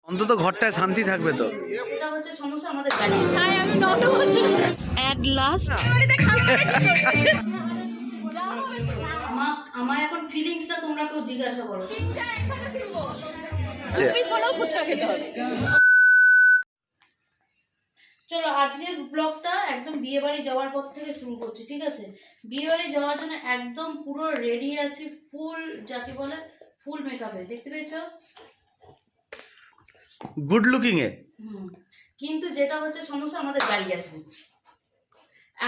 অন্তত ঘরটায় শান্তি থাকবে তো। এটা হচ্ছে সমস্যা আমাদের গাড়ি। তাই আমি নট এট লাস্ট আমার এখন ফিলিংসটা তোমরা কেউ জিজ্ঞাসা করো। পিছনেও ফুচকা খেতে হবে। চলো আজকের ব্লগটা একদম বিয়ে বাড়ি যাওয়ার পর থেকে শুরু করছি, ঠিক আছে? বিয়ে বাড়ি যাওয়ার জন্য একদম পুরো রেডি আছি, ফুল যাকে বলে ফুল মেকআপে, দেখতে পেয়েছো? গুড লুকিং এ। কিন্তু যেটা হচ্ছে সমস্যা আমাদের গাড়ি আছে।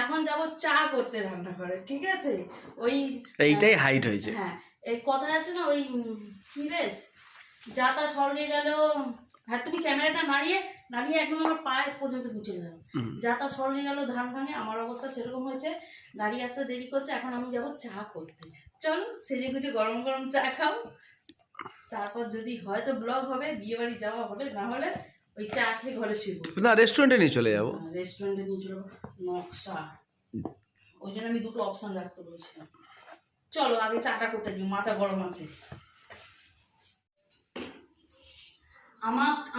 এখন যাবো চা করতে রান্না করে, ঠিক আছে? ওই এইটাই হাইট হয়েছে। হ্যাঁ, এই কথা আছে না, ওই কি বেশ যাতা স্বর্গে গেল। হ্যাঁ, তুমি ক্যামেরাটা নাড়িয়ে একদম আমার পায়ে পর্যন্ত চলে যাবো। যাতা স্বর্গে গেল ধান ভাঙে, আমার অবস্থা সেরকম হয়েছে। গাড়ি আসতে দেরি করছে, এখন আমি যাব চা করতে। চলো সেজে গুজে গরম গরম চা খাও, তারপর যদি হয়তো ব্লগ হবে, বিয়ে বাড়ি যাওয়া হলে, না হলে ওই চা খেয়ে ঘরে শুইব। না, রেস্টুরেন্টে নিয়ে চলে যাবো। রেস্টুরেন্টে নিয়ে চলে নকশা, ওই জন্য আমি দুটো অপশন রাখতে বলেছিলাম। চলো আগে চাটা করতে দিই, মাথা গরম আছে।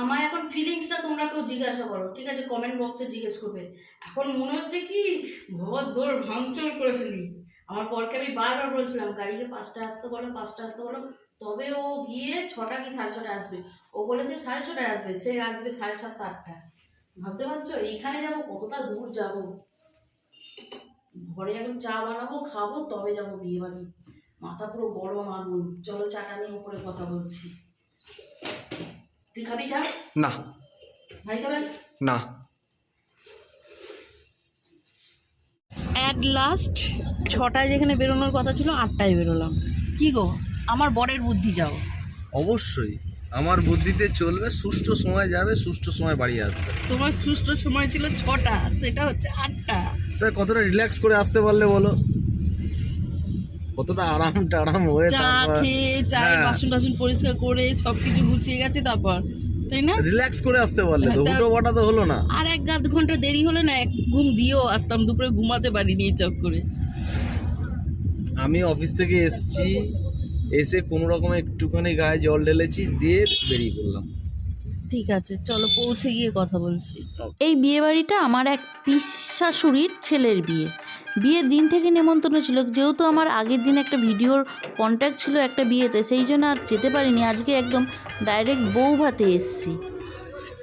আমার এখন ফিলিংসটা তোমরা কেউ জিজ্ঞাসা করো, ঠিক আছে? কমেন্ট বক্সে জিজ্ঞেস করবে। এখন মনে হচ্ছে কি ঘর দৌড় ভাঙচুর করে ফেলি। আমার পরকে আমি বারবার বলছিলাম গাড়িকে 5টায় আসতে বলো, 5টায় আসতে বলো, তবে ও গিয়ে 6টা কি 6:30 আসবে। ও বলেছে 6:30 আসবে, সে আসবে 7:30 8টা। ভাবতে পারছো এইখানে যাবো, কতটা দূর যাব। ঘরে এখন চা বানাবো, খাবো, তবে যাবো বিয়ে বাড়ি। মাথা পুরো গরম আগুন। চলো চাটা নিয়ে উপরে কথা বলছি। তুই খাবি চা? না। ভাই খাবেন? না। অ্যাট লাস্ট 6টায় যেখানে বেরোনোর কথা ছিল 8টায় বেরোলাম। কি গো, আমার বরের বুদ্ধি যাও। অবশ্যই আমার বুদ্ধিতে চলবে, সুষ্ঠু সময় যাবে, সুষ্ঠু সময় বাড়ি আসবে। তোমার সুষ্ঠু সময় ছিল 6টা, সেটা হচ্ছে 8টা। তাই কতটা রিল্যাক্স করে আসতে পারলে বলো, কতটা আরাম হয়ে চা খেয়ে চায়ের বাসন টাসন পরিষ্কার করে সবকিছু গুছিয়ে গেছে, তারপর তাই না রিল্যাক্স করে আসতে পারলে তো উল্টো পাটা তো হলো না। আর 1-8 ঘন্টা দেরি হলে না, এক ঘুম দিয়েও আসতাম, দুপুরে ঘুমাতে পারিনি এই চক্করে। আমি অফিস থেকে এসেছি, এসে কোনো রকমে একটুখানি গায়ে জল ঢেলেছি, দিয়ে বেরিয়ে পড়লাম। ঠিক আছে, চলো পৌঁছে গিয়ে কথা বলছি। এই বিয়ে বাড়িটা আমার এক পিস শাশুড়ির ছেলের বিয়ে। বিয়ের দিন থেকে নেমন্তন্ন ছিল, যেহেতু আমার আগের দিন একটা ভিডিওর কন্ট্যাক্ট ছিল একটা বিয়েতে, সেই জন্য আর যেতে পারিনি। আজকে একদম ডাইরেক্ট বউ ভাতে এসছি।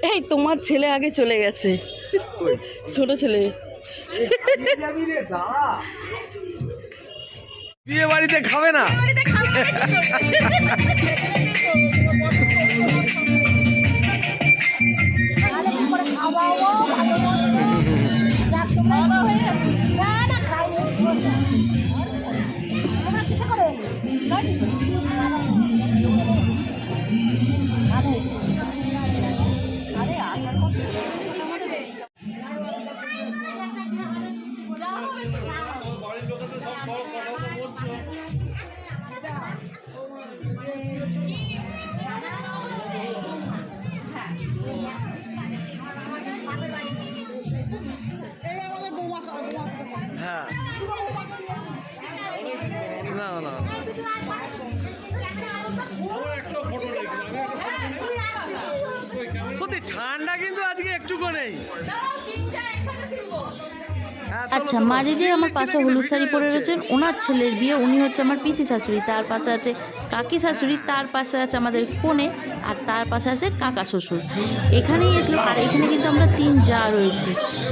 এই তোমার ছেলে আগে চলে গেছে, ছোট ছেলে। বিয়ে বাড়িতে খাবে না? হ্যাঁ, না না, সত্যি ঠান্ডা কিন্তু আজকে একটুকু নেই। আচ্ছা, মাঝে যে আমার পাশে হলুদ শাড়ি পরে রয়েছেন, ওনার ছেলের বিয়ে। উনি হচ্ছে আমার পিসি শাশুড়ি, তার পাশে আছে কাকি শাশুড়ি, তার পাশে আছে আমাদের কনে, আর তার পাশে আছে কাকা শ্বশুর। এখানেই এসেছিল। আর এখানে কিন্তু আমরা 3 জা রয়েছি,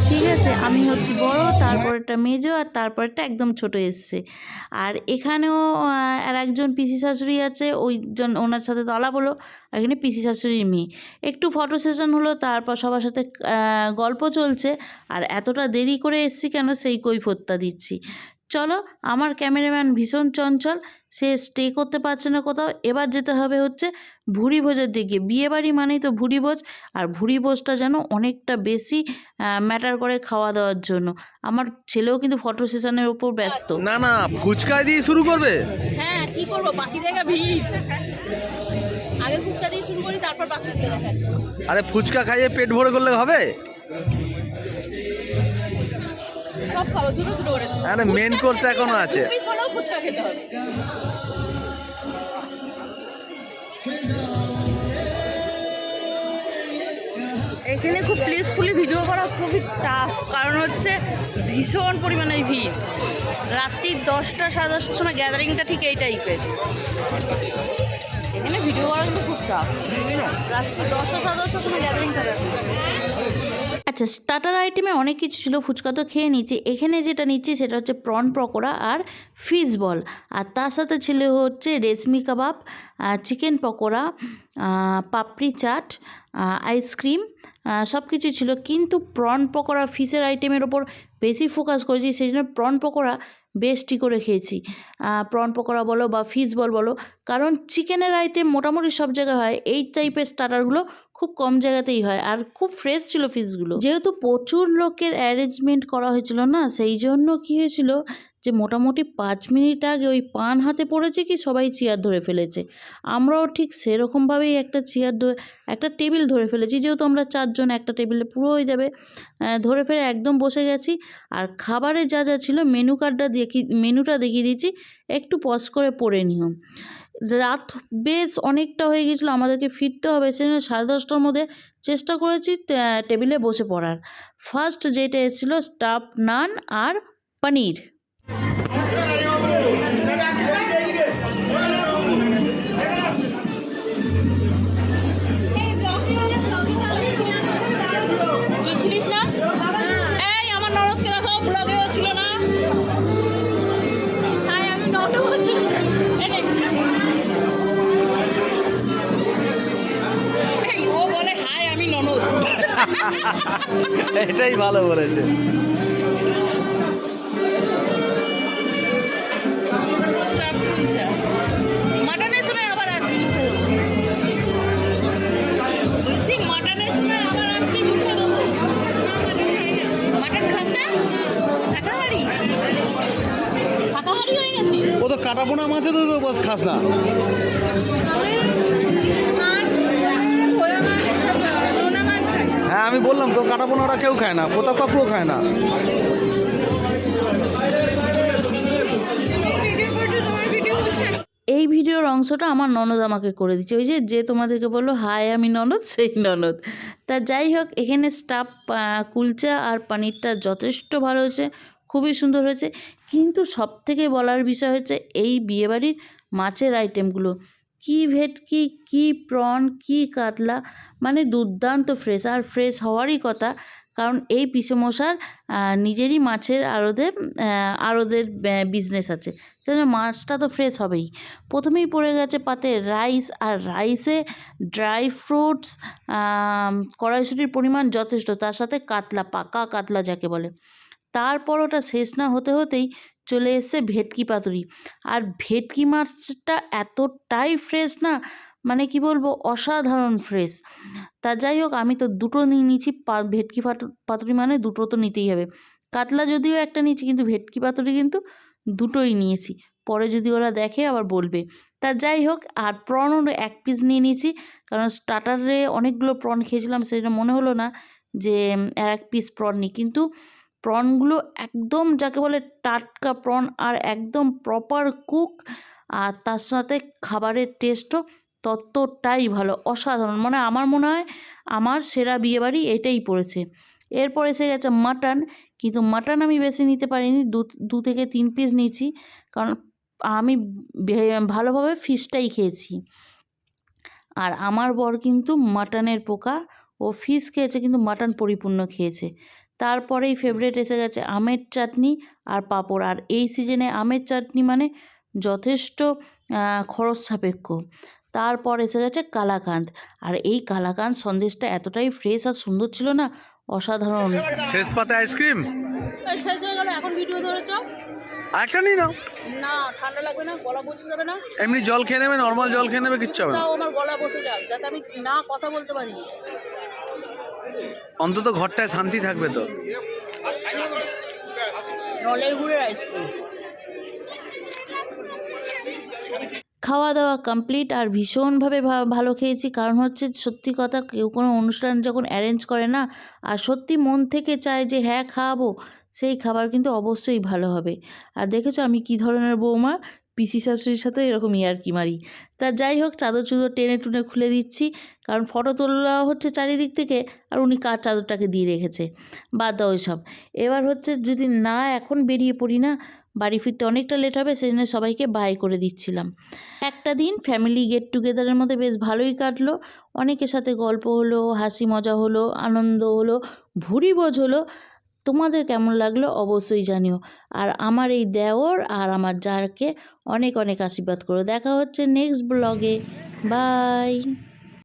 ঠিক আছে? আমি হচ্ছি বড়, তারপরটা মেজো, আর তারপরটা একদম ছোট এসছে। আর এখানেও আর একজন পিসি শাশুড়ি আছে, ওইজন ওনার সাথে তলা বলো। এখানে পিসি শাশুড়ির মেয়ে। একটু ফটো সেশন হলো, তারপর সবার সাথে গল্প চলছে। আর এতটা দেরি করে এসছি কেন, সেই কৈফিয়তটা দিচ্ছি। চলো, আমার ক্যামেরাম্যান ভীষণ চঞ্চল, সে স্টে করতে পারছে না কোথাও। এবার যেতে হবে হচ্ছে ভুরি ভোজের দিকে। বিয়ে বাড়ি মানেই তো ভুরি ভোজ, আর ভুরি ভোজটা যেন অনেকটা বেশি ম্যাটার করে খাওয়া দাওয়ার জন্য। আমার ছেলেও কিন্তু ফটো সেশনের উপর ব্যস্ত। না না, ফুচকা দিয়ে শুরু করবে? হ্যাঁ, কি করবো, বাকি জায়গা ভিড়। আগে ফুচকা দিয়ে শুরু করি, তারপর বাকি দেখাচ্ছি। আরে ফুচকা খাইয়ে পেট ভরে করলে হবে? সব খাবো দুটো দুটো করে। আরে মেন কোর্স এখনো আছে। পিছনেও ফুচকা খেতে হবে। এখানে খুব পিসফুলি ভিডিও করা খুবই টাফ, কারণ হচ্ছে ভীষণ পরিমাণে ভিড়। রাত্রি 10টা 10:30টার সময় গ্যাদারিংটা ঠিক এই টাইপের। এখানে ভিডিও করা কিন্তু খুব টাফ। রাত্রি 10টা 10:30টার সময় গ্যাদারিং থাকে। আচ্ছা, স্টার্টার আইটেমে অনেক কিছু ছিল, ফুচকা তো খেয়ে নিচ্ছি। এখানে যেটা নিচ্ছি সেটা হচ্ছে প্রন পকোড়া আর ফিশ বল, আর তার সাথে ছিল হচ্ছে রেশমি কাবাব, চিকেন পকোড়া, পাপড়ি চাট, আইসক্রিম, সব কিছু ছিল। কিন্তু প্রন পকোড়া ফিশের আইটেমের ওপর বেশি ফোকাস করেছি, সেই জন্য প্রন পকোড়া বেশটি করে খেয়েছি। প্রন পকোড়া বলো বা ফিশ বল বলো, কারণ চিকেনের আইটেম মোটামুটি সব জায়গায় হয়, এই টাইপের স্টার্টারগুলো খুব কম জায়গাতেই হয়। আর খুব ফ্রেশ ছিল ফিশগুলো, যেহেতু প্রচুর লোকের অ্যারেঞ্জমেন্ট করা হয়েছিল না, সেই জন্য কী হয়েছিল যে মোটামুটি 5 মিনিট আগে ওই পান হাতে পড়েছে কি সবাই চেয়ার ধরে ফেলেছে। আমরাও ঠিক সেরকমভাবেই একটা টেবিল ধরে ফেলেছি, যেহেতু আমরা 4 জন, একটা টেবিলে পুরো হয়ে যাবে, ধরে ফেলে একদম বসে গেছি। আর খাবারে যা যা ছিল মেনুটা দেখিয়ে দিচ্ছি, একটু পজ করে পড়ে নিও। রাত বেশ অনেকটা হয়ে গেছিলো, আমাদেরকে ফিরতে হবে, সেজন্য 10:30টার মধ্যে চেষ্টা করেছি টেবিলে বসে পড়ার। ফার্স্ট যেটা এসেছিলো স্টাফ নান আর পনির। বুঝলিস না? এই আমার ননদকে দেখো, ব্লগেও ছিল না। আমি ননদ ও বলে হাই আমি ননদ। এটাই ভালো বলেছে। স্টাফ কুলচা মাটনের সময় আবার আসবি মুখে দেবো, বলছি মাটনের সময় আবার আসবি মুখে দেবো। মাটন খাস না? শাকাহারি হয়ে গেছিস? ও তো কাটাপোনা মাছে তো বস খাস না। হ্যাঁ আমি বললাম তো, কাটাপোনা ওরা কেউ খায় না, প্রতাপ কাকুও খায় না। এই ভিডিওর অংশটা আমার ননদ আমাকে করে দিচ্ছে, ওই যে তোমাদেরকে বললো হাই আমি ননদ, সেই ননদ। তা যাই হোক, এখানে স্টাফ কুলচা আর পনিরটা যথেষ্ট ভালো হয়েছে, খুবই সুন্দর হয়েছে। কিন্তু সবথেকে বলার বিষয় হচ্ছে এই বিয়েবাড়ির মাছের আইটেমগুলো, কি ভেটকি, কি প্রন, কি কাতলা, মানে দুর্দান্ত ফ্রেশ। আর ফ্রেশ হওয়ারই কথা, কারণ এই পিসেমশার নিজেরই মাছের আড়তের বিজনেস আছে, সেজন্য মাছটা তো ফ্রেশ হবেই। প্রথমেই পড়ে গেছে পাতে রাইস, আর রাইসে ড্রাই ফ্রুটস, কড়াইশুঁটির পরিমাণ যথেষ্ট, তার সাথে কাতলা, পাকা কাতলা যাকে বলে। তারপর ওটা শেষ না হতে হতেই চলে এসছে ভেটকি পাতুরি। আর ভেটকি মাছটা এতটাই ফ্রেশ না, মানে কি বলবো, অসাধারণ ফ্রেশ। তা যাই হোক, আমি তো দুটো নিয়ে নিয়েছি, ভেটকি পাতুরি মানে দুটো তো নিতেই হবে। কাতলা যদিও একটা নিয়েছি, কিন্তু ভেটকি পাতুরি কিন্তু দুটোই নিয়েছি, পরে যদি ওরা দেখে আবার বলবে। তা যাই হোক, আর প্রনও 1 পিস নিয়ে নিয়েছি, কারণ স্টার্টারে অনেকগুলো প্রন খেয়েছিলাম, সেটা মনে হলো না যে 1 পিস প্রন নিই। কিন্তু প্রনগুলো একদম যাকে বলে টাটকা প্রন, আর একদম প্রপার কুক, আর তার সাথে খাবারের টেস্টও ততটাই ভালো, অসাধারণ। মানে আমার মনে হয় আমার সেরা বিয়েবাড়ি এটাই পড়েছে। এরপর এসে গেছে মাটন, কিন্তু মাটন আমি বেশি নিতে পারিনি, 2 থেকে 3 পিস নিয়েছি, কারণ আমি ভালোভাবে ফিশটাই খেয়েছি। আর আমার বর কিন্তু মাটনের পোকা, ও ফিশ খেয়েছে কিন্তু মাটন পরিপূর্ণ খেয়েছে। তারপরেই ফেভারিট এসে গেছে আমের চাটনি আর পাঁপড়। আর এই সিজনে আমের চাটনি মানে যথেষ্ট খরচ সাপেক্ষ। তারপর এসে গেছে কালাকাঁদ, আর এই কালাকাঁদ সন্দেশটা এতটাই ফ্রেশ আর সুন্দর ছিল না, অসাধারণ। শেষ পাতে আইসক্রিম শেষ হয়ে গেল, এখন ভিডিও ধরেছ? একটা নিয়ে নাও না, ঠান্ডা লাগবে না, গলা বসে যাবে না? এমনি জল খেয়ে নেবে, নর্মাল জল খেয়ে নেবে, কিচ্ছু হবে না। আমার গলা বসে যাক, যাতে আমি না কথা বলতে পারি, অন্তত ঘরটায় শান্তি থাকবে তো। নলের গুড়ের আইসক্রিম। খাওয়া দাওয়া কমপ্লিট, আর ভীষণভাবে ভালো খেয়েছি। কারণ হচ্ছে সত্যি কথা, কেউ কোনো অনুষ্ঠান যখন অ্যারেঞ্জ করে না, আর সত্যি মন থেকে চায় যে হ্যাঁ খাওয়াবো, সেই খাবার কিন্তু অবশ্যই ভালো হবে। আর দেখেছো আমি কী ধরনের বৌমা, পিসি শাশুড়ির সাথেও এরকম ইয়ার্কি মারি। তা যাই হোক, চাদর চুদর টেনে টুনে খুলে দিচ্ছি, কারণ ফটো তোলা হচ্ছে চারিদিক থেকে, আর উনি কার চাদরটাকে দিয়ে রেখেছে। বাদ দাও ওইসব। এবার হচ্ছে যদি না এখন বেরিয়ে পড়ি না, বাড়ি ফিরতে অনেকটা লেট হবে, সেই জন্য সবাইকে বাই করে দিচ্ছিলাম। একটা দিন ফ্যামিলি গেট টুগেদারের মধ্যে বেশ ভালোই কাটলো। অনেকের সাথে গল্প হলো, হাসি মজা হলো, আনন্দ হলো, ভুরিভোজ হলো। তোমাদের কেমন লাগলো অবশ্যই জানিও। আর আমার এই দেওর আর আমার জারকে অনেক অনেক আশীর্বাদ করো। দেখা হচ্ছে নেক্সট ব্লগে। বাই।